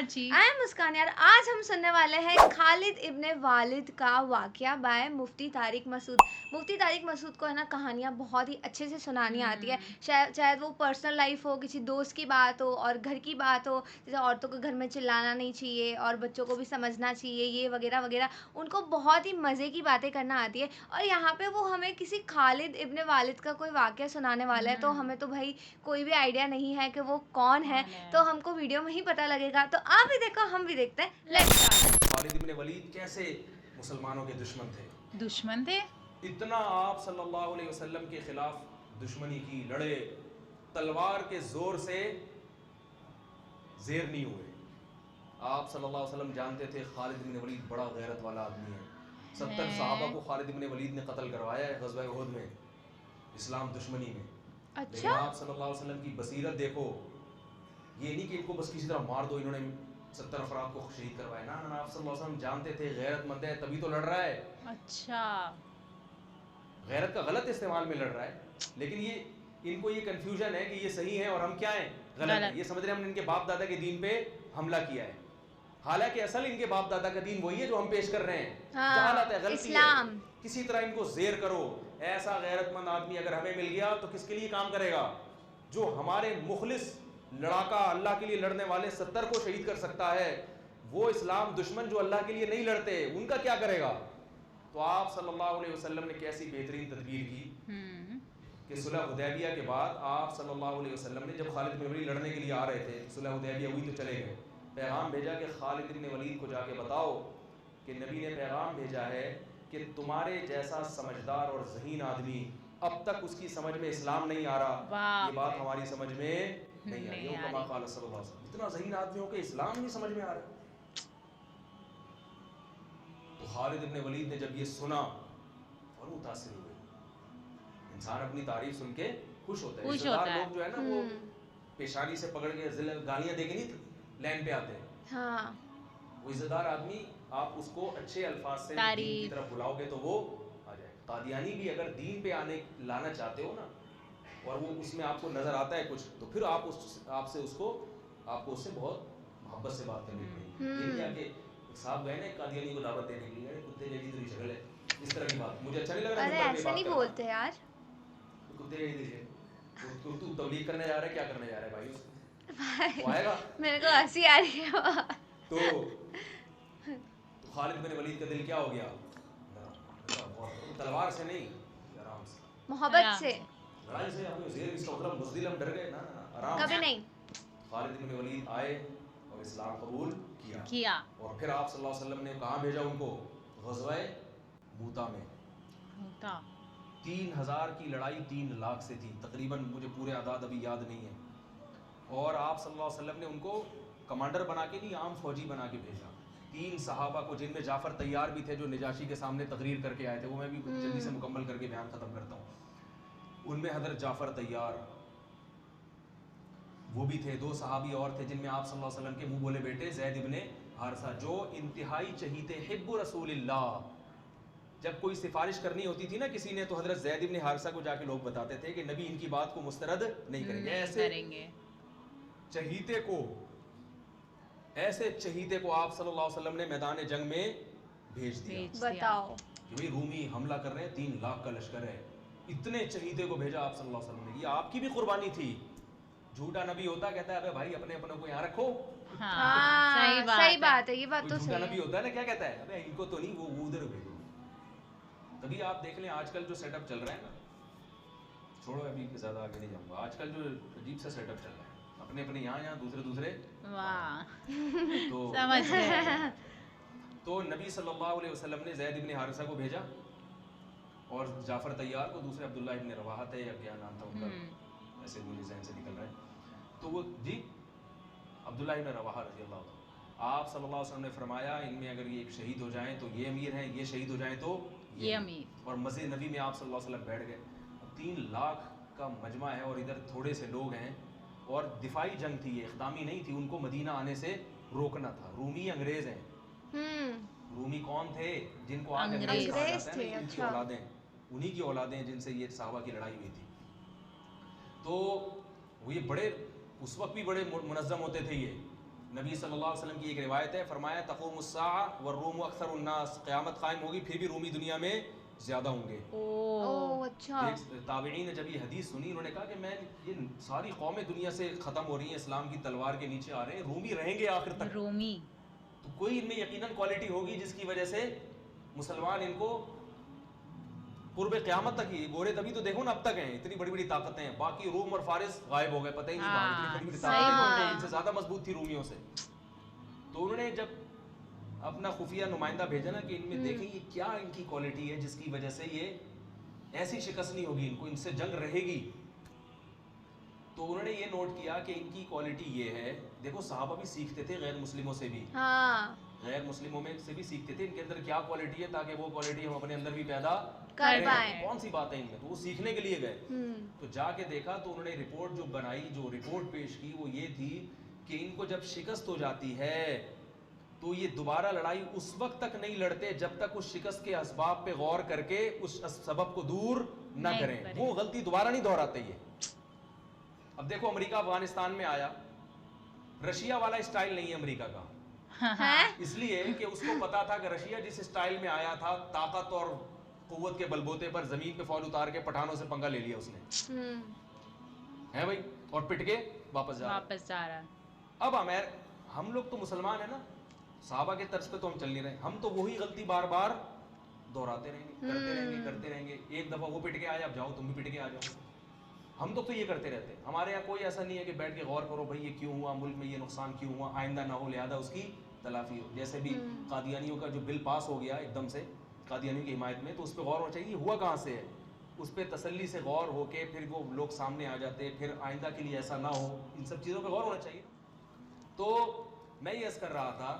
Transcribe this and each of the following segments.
Archie. I am مسکان یار. آج ہم سننے والے ہیں خالد ابن والد کا واقعہ بائے مفتی طارق مسعود. مفتی طارق مسعود کو ہے نا کہانیاں بہت ہی اچھے سے سنانی آتی ہے. چاہے وہ پرسنل لائف ہو, کسی دوست کی بات ہو اور گھر کی بات ہو, جیسے عورتوں کو گھر میں چلانا نہیں چاہیے اور بچوں کو بھی سمجھنا چاہیے, یہ وغیرہ وغیرہ. ان کو بہت ہی مزے کی باتیں کرنا آتی ہے. اور یہاں پہ وہ ہمیں کسی خالد ابن والد کا کوئی واقعہ سنانے والا ہے, تو ہمیں تو بھائی کوئی بھی آئیڈیا نہیں ہے کہ وہ کون ہے, تو ہم کو ویڈیو میں ہی پتہ لگے گا. تو آپ بھی دیکھو, ہم بھی دیکھتے ہیں. Let's start. خالد ابن ولید کیسے مسلمانوں کے دشمن تھے. دشمن تھے. اتنا آپ صلی اللہ علیہ وسلم کے خلاف دشمنی کی, لڑے, تلوار کے زور سے زیر نہیں ہوئے. آپ صلی اللہ علیہ وسلم جانتے تھے خالد ابن ولید بڑا غیرت والا آدمی ہے. 70 صحابہ کو خالد ابن ولید نے قتل کروایا ہے غزوہ احد میں, اسلام دشمنی میں. لیکن آپ صلی اللہ علیہ وسلم کی بصیرت دیکھو, یہ نہیں کہ ان کو بس کسی طرح مار دو, انہوں نے 70 افراد کو شہید کروایا. نا, آپ صلی اللہ علیہ وسلم جانتے تھے غیرت مند ہے تبھی تو لڑ رہا ہے. اچھا, غیرت کا غلط استعمال میں لڑ رہا ہے, لیکن یہ ان کو یہ کنفیوژن ہے کہ یہ صحیح ہے اور ہم کیا ہیں, غلط ہیں. یہ سمجھ رہے ہیں ہم نے ان کے باپ دادا کے دین پہ حملہ کیا ہے, حالانکہ اصل ان کے باپ دادا کا دین وہی ہے جو ہم پیش کر رہے ہیں. جہالت ہے, غلطی ہے. کسی طرح ان کو زیر کرو. ایسا غیرت مند آدمی اگر ہمیں مل گیا تو کس کے لیے کام کرے گا, جو ہمارے مخلص لڑاکا اللہ کے لیے لڑنے والے 70 کو شہید کر سکتا ہے. وہ اسلام دشمن جو اللہ کے لیے نہیں لڑتے, ان کا کیا کرے گا. تو آپ صلی اللہ علیہ وسلم نے کیسی بہترین تدبیر کی کہ صلح حدیبیہ کے بعد آپ صلی اللہ علیہ وسلم نے جب خالد بن ولید لڑنے کے لیے آ رہے تھے, صلح حدیبیہ ہوئی تو چلے گئے, پیغام بھیجا کہ خالد بن ولید کو جا کے بتاؤ کہ نبی نے پیغام بھیجا ہے کہ تمہارے جیسا سمجھدار اور ذہین آدمی اب تک اس کی سمجھ میں اسلام نہیں آ رہا, یہ بات ہماری سمجھ میں نہیں آئی. یہ کما قال صلی اللہ علیہ وسلم, اتنا ذہین آدمی ہو کہ اسلام نہیں سمجھ میں آ رہا. تو خالد ابن ولید نے جب یہ سنا اور متاثر ہوئے. انسان اپنی تعریف سن کے خوش ہوتا ہے. رشتہ دار لوگ جو ہے نا وہ پیشانی سے پکڑ کے گالیاں دے کے نہیں لین پہ آتے ہیں. وہ عزت دار آدمی آپ اس کو اچھے الفاظ سے دین کی طرف بلاؤ گے تو وہ آ جائے. قادیانی بھی اگر دین پہ لانا چاہتے ہو نا, اور وہ اس میں آپ کو نظر آتا ہے کچھ, تو پھر آپ کو اس سے بہت محبت سے بات کرنی پڑے. یہ نہیں کہ صاحب گئے نا قادیانی کو دعوت دینے کے لیے, کتے جیسی تیری شکل ہے, اس طرح کی بات مجھے اچھا نہیں لگ رہا. ارے ایسے نہیں بولتے یار, کتے جیسی تیری, تو تبلیغ کرنے جا رہا ہے, کیا کرنے جا رہا ہے بھائی, وہ آئے گا. میرے کو ہنسی آ رہی ہے. تو خالد بن ولید کا دل کیا ہو گیا, تلوار سے نہیں, آرام سے, محبت سے, لڑائی سے. ہم زیر اس کا مطلب بزدل ہم ڈر گئے نا, آرام کبھی نہیں. خالد بن ولید آئے اور اسلام قبول کیا. اور پھر آپ صلی اللہ علیہ وسلم نے کہاں بھیجا ان کو, غزوہ موتا میں. 3000 کی لڑائی 3 لاکھ سے تھی تقریباً, مجھے پورے اعداد ابھی یاد نہیں ہے. اور آپ صلی اللہ علیہ وسلم نے ان کو کمانڈر بنا کے نہیں, عام فوجی بنا کے بھیجا. 3 صحابہ کو, جن میں جعفر طیار بھی تھے جو نجاشی کے سامنے تقریر کر کے آئے تھے, وہ میں بھی جلدی سے مکمل کر کے بیان ختم کرتا ہوں. ان میں حضرت جعفر طیار وہ بھی تھے. 2 صحابی اور تھے جن میں آپ صلی اللہ علیہ وسلم کے منہ بولے بیٹے زید ابن حارثہ, جو انتہائی چہیتے حب رسول اللہ. جب کوئی سفارش کرنی ہوتی تھی نا کسی نے, تو حضرت زید ابن حارثہ کو جا کے لوگ بتاتے تھے کہ نبی ان کی بات کو مسترد نہیں کریں گے. ایسے چہیتے کو آپ صلی اللہ علیہ وسلم نے میدان جنگ میں بھیج دیا. بتاؤ کہ بھئی رومی حملہ کر رہے ہیں, 3 لاکھ کا لشکر ہے. اتنے چہیتے کو بھیجا آپ صلی اللہ علیہ وسلم نے. یہ آپ کی بھی قربانی تھی. جھوٹا نبی ہوتا کہتا ہے ابے بھائی اپنے کو یہاں رکھو. صحیح بات ہے, یہ بات تو صحیح ہے. جھوٹا نبی ہوتا ہے نا, کیا کہتا ہے, ابے ان کو تو نہیں, وہ ادھر بھیجو. تبھی آپ دیکھ لیں آج کل جو سیٹ اپ چل رہا ہے نا, چھوڑو ابھی زیادہ آگے نہیں جاؤں گا, آج کل جو عجیب سا سیٹ اپ چل رہا ہے, اپنے یہاں دوسرے تو نبی صلی اللہ علیہ وسلم نے زید ابن حارثہ کو بھیجا, اور جعفر طیار کو, دوسرے عبداللہ ابن رواحہ تھے یا کیا نام تھا ان کا, ایسے مجھے ذہن سے نکل رہا ہے. تو وہ جی عبداللہ ابن رواحہ رضی اللہ عنہ, آپ صلی اللہ علیہ وسلم نے فرمایا ان میں اگر یہ ایک شہید ہو جائیں تو یہ امیر ہیں, یہ شہید ہو جائیں تو یہ امیر. اور مسجد نبی میں آپ صلی اللہ علیہ وسلم بیٹھ گئے. 3 لاکھ کا مجمع ہے اور ادھر تھوڑے سے لوگ ہیں, اور دفاعی جنگ تھی, یہ اقدامی نہیں تھی. ان کو مدینہ آنے سے روکنا تھا. رومی انگریز ہیں. رومی کون تھے, جن کو آج انگریز کہا جاتا ہے نا, ان کی اولادیں, انہی کی اولادیں جن سے یہ صحابہ کی لڑائی ہوئی تھی. تو وہ یہ بڑے اس وقت بھی بڑے منظم ہوتے تھے, یہ نبی صلی اللہ علیہ وسلم کی ایک روایت ہے، فرمایا تقوم الساعہ والروم اکثر الناس، قیامت قائم ہوگی پھر بھی رومی دنیا میں زیادہ ہوں گے. اوہ اچھا. تابعین نے جب یہ حدیث سنی انہوں نے کہا کہ میں یہ ساری قومیں دنیا سے ختم ہو رہی ہیں، اسلام کی تلوار کے نیچے آ رہے ہیں، رومی رہیں گے آخر تک. رومی تو کوئی ان میں یقیناً کوالٹی ہوگی جس کی وجہ سے مسلمان ان کو قرب قیامت تک ہی گورے. تبھی تو دیکھو نا اب تک ہیں اتنی بڑی بڑی طاقتیں ہیں، باقی روم اور فارس غائب ہو گئے، پتہ ہی نہیں کہاں. اتنی بڑی بڑی طاقتیں ان سے زیادہ مضبوط تھی رومیوں سے. تو انہوں نے جب اپنا خفیہ نمائندہ بھیجا نا کہ ان میں دیکھیں یہ کیا ان کی کوالٹی ہے جس کی وجہ سے یہ ایسی شکست نہیں ہوگی ان کو، ان سے جنگ رہے گی. تو انہوں نے یہ نوٹ کیا کہ ان کی کوالٹی یہ ہے. دیکھو صحابہ بھی سیکھتے تھے غیر مسلموں سے بھی، غیر مسلموں میں سے بھی سیکھتے تھے ان کے اندر کیا کوالٹی ہے، تاکہ وہ کوالٹی ہم اپنے اندر بھی پیدا کر پائیں. کون سی بات ہے ان میں، تو وہ سیکھنے کے لیے گئے. تو جا کے دیکھا تو انہوں نے رپورٹ جو بنائی، جو رپورٹ پیش کی وہ یہ تھی کہ ان کو جب شکست ہو جاتی ہے تو یہ دوبارہ لڑائی اس وقت تک نہیں لڑتے جب تک اس شکست کے اسباب پہ غور کر کے اس سبب کو دور نہ کریں. وہ غلطی دوبارہ نہیں دہراتے یہ. اب دیکھو امریکہ افغانستان میں آیا، رشیا والا اسٹائل نہیں ہے امریکہ کا، اس لیے کہ اس کو پتا تھا کہ رشیا جس اسٹائل میں آیا تھا طاقت اور قوت کے بلبوتے پر زمین پہ فول اتار کے پٹھانوں سے پنگا لے لیا اس نے، ہے بھائی، اور پٹ کے واپس جا رہا. اب ہم لوگ تو مسلمان ہیں نا، صحابہ کے طرز پہ تو ہم چل نہیں رہے، ہم تو وہی غلطی بار بار دہراتے رہیں گے، کرتے رہیں گے. ایک دفعہ وہ پٹ کے آیا، اب جاؤ تم بھی پٹ کے آ جاؤ. ہم تو یہ کرتے رہتے ہیں. ہمارے یہاں کوئی ایسا نہیں ہے کہ بیٹھ کے غور کرو بھائی یہ کیوں ہوا، ملک میں یہ نقصان کیوں ہوا، آئندہ نہ ہو لہذا اس کی تلافی ہو. جیسے بھی قادیانیوں کا جو بل پاس ہو گیا ایک دم سے قادیانیوں کی حمایت میں، تو اس پہ غور ہونا چاہیے ہوا کہاں سے ہے، اس پہ تسلی سے غور ہو کے پھر وہ لوگ سامنے آ جاتے، پھر آئندہ کے لیے ایسا نہ ہو، ان سب چیزوں پہ غور ہونا چاہیے. تو میں یہ عرض کر رہا تھا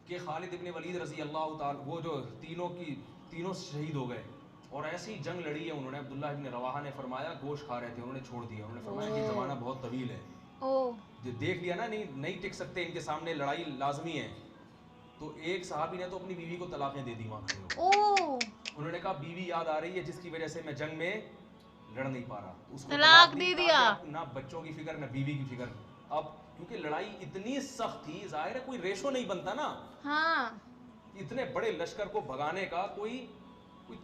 کہ خالد ابن ولید رضی اللہ تعالیٰ، وہ جو تینوں شہید ہو گئے اور ایسی جنگ لڑی ہے انہوں نے. عبداللہ ابن رواحہ نے فرمایا گوشت کھا رہے تھے، انہوں نے چھوڑ دیا. انہوں نے فرمایا یہ زمانہ بہت طویل ہے، جو دیکھ لیا نا نہیں ٹک سکتے، ان کے سامنے لڑائی لازمی ہے. تو ایک صحابی نے تو اپنی بیوی کو طلاقیں دے دی وہاں کھڑے ہو. انہوں نے کہا بیوی یاد آ رہی ہے جس کی وجہ سے میں جنگ میں لڑ نہیں پا رہا، اس کو طلاق دے دیا. نہ بچوں کی فکر نہ بیوی کی فکر. اب کیونکہ لڑائی اتنی سخت تھی، ظاہر ہے کوئی ریشو نہیں بنتا نا، اتنے بڑے لشکر کو بھگانے کا کوئی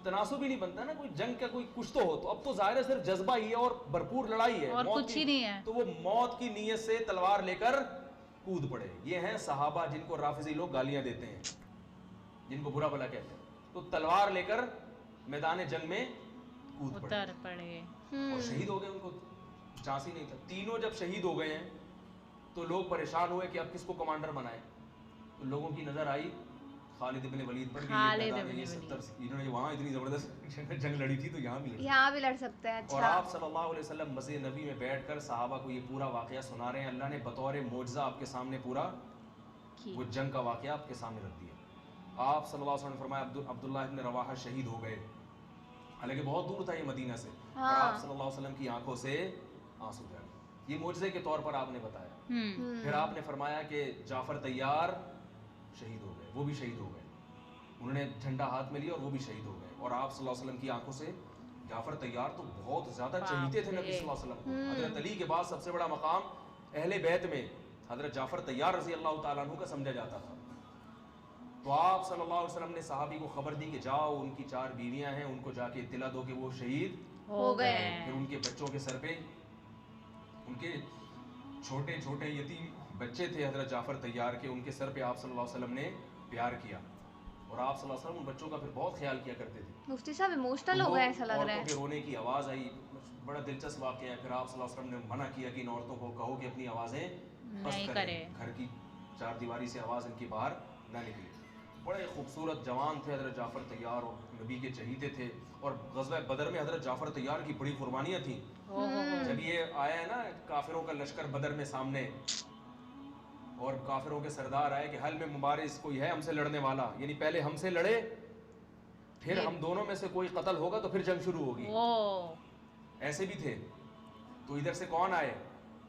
تناسب ہی نہیں بنتا نا، کوئی جنگ کا کوئی کچھ تو ہو. تو اب تو ظاہر ہے صرف جذبہ ہی ہے اور بھرپور لڑائی ہے، اور کچھ ہی نہیں ہے. تو وہ موت کی نیت سے تلوار لے کر کود پڑے. یہ ہیں صحابہ جن کو رافضی لوگ گالیاں دیتے ہیں، جن کو برا بھلا کہتے ہیں. تو تلوار لے کر میدان جنگ میں کود پڑے اور شہید ہو گئے. ان کو چانس ہی نہیں تھا. تینوں جب شہید ہو گئے ہیں تو لوگ پریشان ہوئے کہ اب کس کو کمانڈر بنائے. تو لوگوں کی نظر آئی خالد ابن ولید پر، انہوں نے وہاں اتنی زبردست جنگ لڑی تھی تو یہاں بھی لڑ سکتے ہیں. اور آپ صلی اللہ علیہ وسلم مسجد نبی میں بیٹھ کر صحابہ کو یہ پورا واقعہ سنا رہے ہیں. اللہ نے بطور معجزہ آپ کے سامنے پورا وہ جنگ کا واقعہ آپ کے سامنے رکھ دیا. آپ صلی اللہ علیہ وسلم نے فرمایا عبداللہ ابن رواحہ شہید ہو گئے، حالانکہ بہت دور تھا یہ مدینہ سے، اور آپ صلی اللہ علیہ وسلم کی آنکھوں سے آنسو جا گئے. یہ معجزے کے طور پر آپ نے بتایا. پھر آپ نے فرمایا کہ جعفر طیار شہید ہو گئے، وہ بھی شہید ہو گئے. انہوں نے جھنڈا ہاتھ میں لیا اور وہ بھی شہید ہو گئے. اور آپ صلی اللہ علیہ وسلم کی آنکھوں سے جعفر طیار تو بہت زیادہ چہیتے تھے نبی صلی اللہ علیہ وسلم کو. حضرت علی کے بعد سب سے بڑا مقام اہل بیت میں حضرت جعفر طیار رضی اللہ تعالیٰ عنہ کا سمجھا جاتا تھا. تو آپ صلی اللہ علیہ وسلم نے صحابی کو خبر دی کہ جاؤ ان کی 4 بیویاں ہیں، ان کو جا کے اطلاع دو کہ وہ شہید ہو گئے. پھر ان کے بچوں کے سر پہ، ان کے چھوٹے چھوٹے یتیم بچے تھے حضرت جعفر طیار کے، ان کے سر پہ آپ صلی اللہ علیہ وسلم نے پیار کیا. اور آپ صلی اللہ علیہ وسلم ان بچوں کا پھر بہت خیال کیا کرتے تھے. مفتی صاحب ایموشنل ہو گئے ایسا لگ رہا ہے. عورتوں کے رونے کی آواز آئی، بڑا دلچسپ واقعہ ہے. پھر آپ صلی اللہ علیہ وسلم نے منع کیا کہ ان عورتوں کو کہو کہ اپنی آوازیں پست کریں، گھر کی 4 دیواری سے آواز ان کی باہر نہ نکلے. بڑے خوبصورت جوان تھے حضرت جعفر طیار اور نبی کے چہیتے تھے. اور غزوہ بدر میں حضرت جعفر طیار کی بڑی قربانیاں تھیں. جب یہ آیا ہے نا کافروں کا لشکر بدر میں سامنے، اور کافروں کے سردار آئے کہ حل میں مبارز کوئی ہے ہم سے لڑنے والا، یعنی پہلے ہم سے لڑے پھر ہم دونوں میں سے کوئی قتل ہوگا تو پھر جنگ شروع ہوگی. ایسے بھی تھے. تو ادھر سے کون آئے،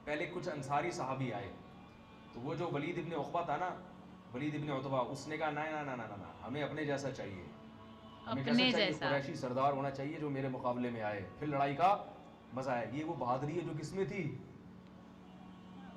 پہلے کچھ انصاری صحابی آئے. تو وہ جو ولید ابن عقبہ تھا نا، ولید ابن عتبہ، اس نے کہا نہ ہمیں اپنے جیسا چاہیے، ہمیں کیسا چاہیے، قریشی سردار ہونا چاہیے جو میرے مقابلے میں آئے، پھر لڑائی کا مزہ آئے. یہ وہ بہادری ہے جو کس میں تھی،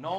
9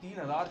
3000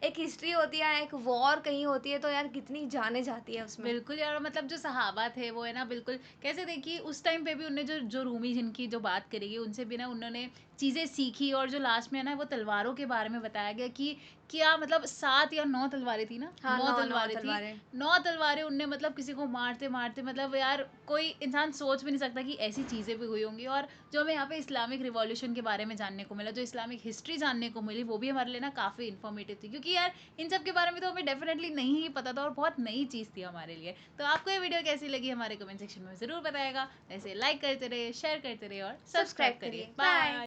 ایک ہسٹری ہوتی ہے, ایک وار کہیں ہوتی ہے تو یار کتنی جانیں جاتی ہے اس میں. بالکل یار, مطلب جو صحابہ تھے وہ ہے نا بالکل کیسے دیکھیے اس ٹائم پہ بھی انہوں نے جو رومی جن کی جو بات کری گئی ان سے بھی نا انہوں نے چیزیں سیکھی, اور جو لاسٹ میں ہے نا وہ تلواروں کے بارے میں بتایا گیا کہ کیا مطلب 7 یا 9 تلواریں تھی نا, ہاں 9 تلواریں تھی, تلواریں 9 تلواریں ان نے مطلب کسی کو مارتے مارتے, مطلب یار کوئی انسان سوچ بھی نہیں سکتا کہ ایسی چیزیں بھی ہوئی ہوں گی. اور جو ہمیں یہاں پہ اسلامک ریولیوشن کے بارے میں جاننے کو ملا, جو اسلامک ہسٹری جاننے کو ملی, وہ بھی ہمارے لیے نا کافی انفارمیٹیو تھی, کیونکہ یار ان سب کے بارے میں تو ہمیں ڈیفینیٹلی نہیں ہی پتا تھا اور بہت نئی چیز تھی ہمارے لیے. تو آپ کو یہ ویڈیو کیسی لگی ہمارے کمنٹ سیکشن میں ضرور بتائے گا. ایسے لائک کرتے رہے, شیئر کرتے رہے اور سبسکرائب کریے. بائے.